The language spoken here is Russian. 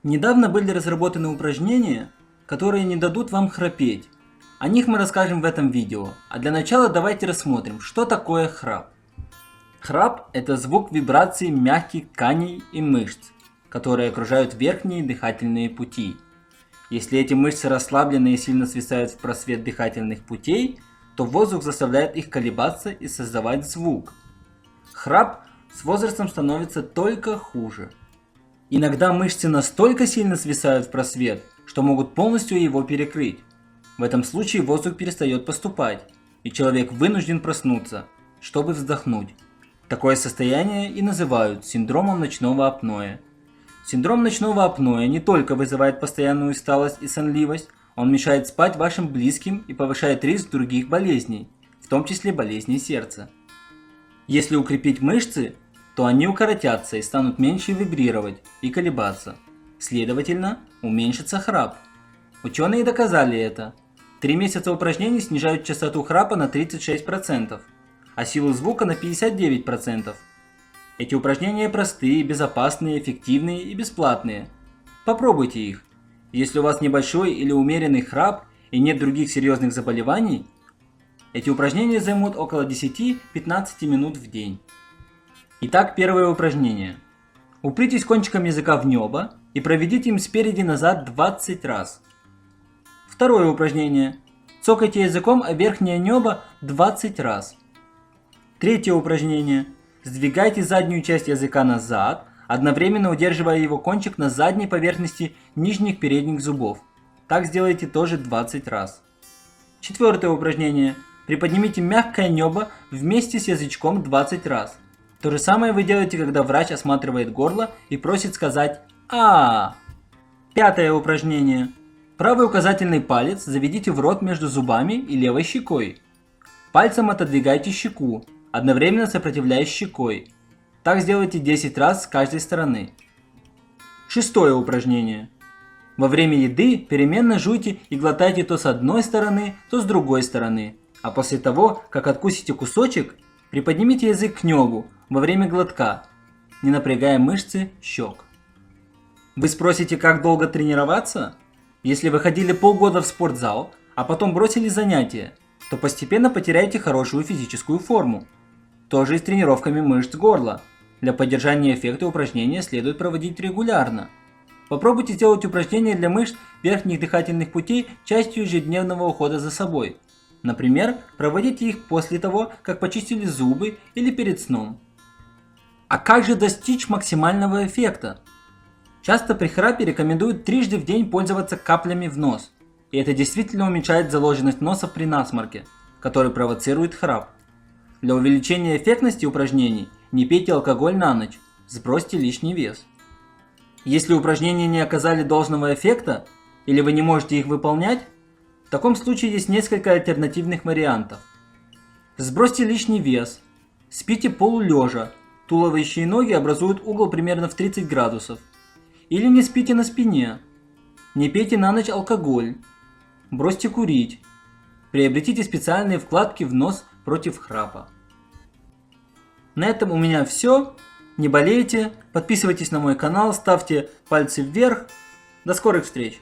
Недавно были разработаны упражнения, которые не дадут вам храпеть. О них мы расскажем в этом видео, а для начала давайте рассмотрим, что такое храп. Храп – это звук вибрации мягких тканей и мышц, которые окружают верхние дыхательные пути. Если эти мышцы расслаблены и сильно свисают в просвет дыхательных путей, то воздух заставляет их колебаться и создавать звук. Храп с возрастом становится только хуже. Иногда мышцы настолько сильно свисают в просвет, что могут полностью его перекрыть. В этом случае воздух перестает поступать, и человек вынужден проснуться, чтобы вздохнуть. Такое состояние и называют синдромом ночного апноэ. Синдром ночного апноэ не только вызывает постоянную усталость и сонливость, он мешает спать вашим близким и повышает риск других болезней, в том числе болезней сердца. Если укрепить мышцы, то они укоротятся и станут меньше вибрировать и колебаться. Следовательно, уменьшится храп. Ученые доказали это. 3 месяца упражнений снижают частоту храпа на 36%, а силу звука на 59%. Эти упражнения простые, безопасные, эффективные и бесплатные. Попробуйте их. Если у вас небольшой или умеренный храп и нет других серьезных заболеваний, эти упражнения займут около 10-15 минут в день. Итак, первое упражнение. Упритесь кончиком языка в небо и проведите им спереди назад 20 раз. Второе упражнение. Цокайте языком о верхнее небо 20 раз. Третье упражнение. Сдвигайте заднюю часть языка назад, одновременно удерживая его кончик на задней поверхности нижних передних зубов. Так сделайте тоже 20 раз. Четвертое упражнение. Приподнимите мягкое небо вместе с язычком 20 раз. То же самое вы делаете, когда врач осматривает горло и просит сказать «А». Пятое упражнение. Правый указательный палец заведите в рот между зубами и левой щекой. Пальцем отодвигайте щеку, одновременно сопротивляясь щекой. Так сделайте 10 раз с каждой стороны. Шестое упражнение. Во время еды переменно жуйте и глотайте то с одной стороны, то с другой стороны. А после того, как откусите кусочек, приподнимите язык к небу во время глотка, не напрягая мышцы щек. Вы спросите, как долго тренироваться? Если вы ходили полгода в спортзал, а потом бросили занятия, то постепенно потеряете хорошую физическую форму. То же и с тренировками мышц горла. Для поддержания эффекта упражнения следует проводить регулярно. Попробуйте сделать упражнения для мышц верхних дыхательных путей частью ежедневного ухода за собой. Например, проводите их после того, как почистили зубы или перед сном. А как же достичь максимального эффекта? Часто при храпе рекомендуют трижды в день пользоваться каплями в нос. И это действительно уменьшает заложенность носа при насморке, который провоцирует храп. Для увеличения эффектности упражнений не пейте алкоголь на ночь, сбросьте лишний вес. Если упражнения не оказали должного эффекта, или вы не можете их выполнять, в таком случае есть несколько альтернативных вариантов. Сбросьте лишний вес, спите полулежа, туловище и ноги образуют угол примерно в 30 градусов. Или не спите на спине, не пейте на ночь алкоголь, бросьте курить, приобретите специальные вкладки в нос против храпа. На этом у меня все. Не болейте, подписывайтесь на мой канал, ставьте пальцы вверх. До скорых встреч!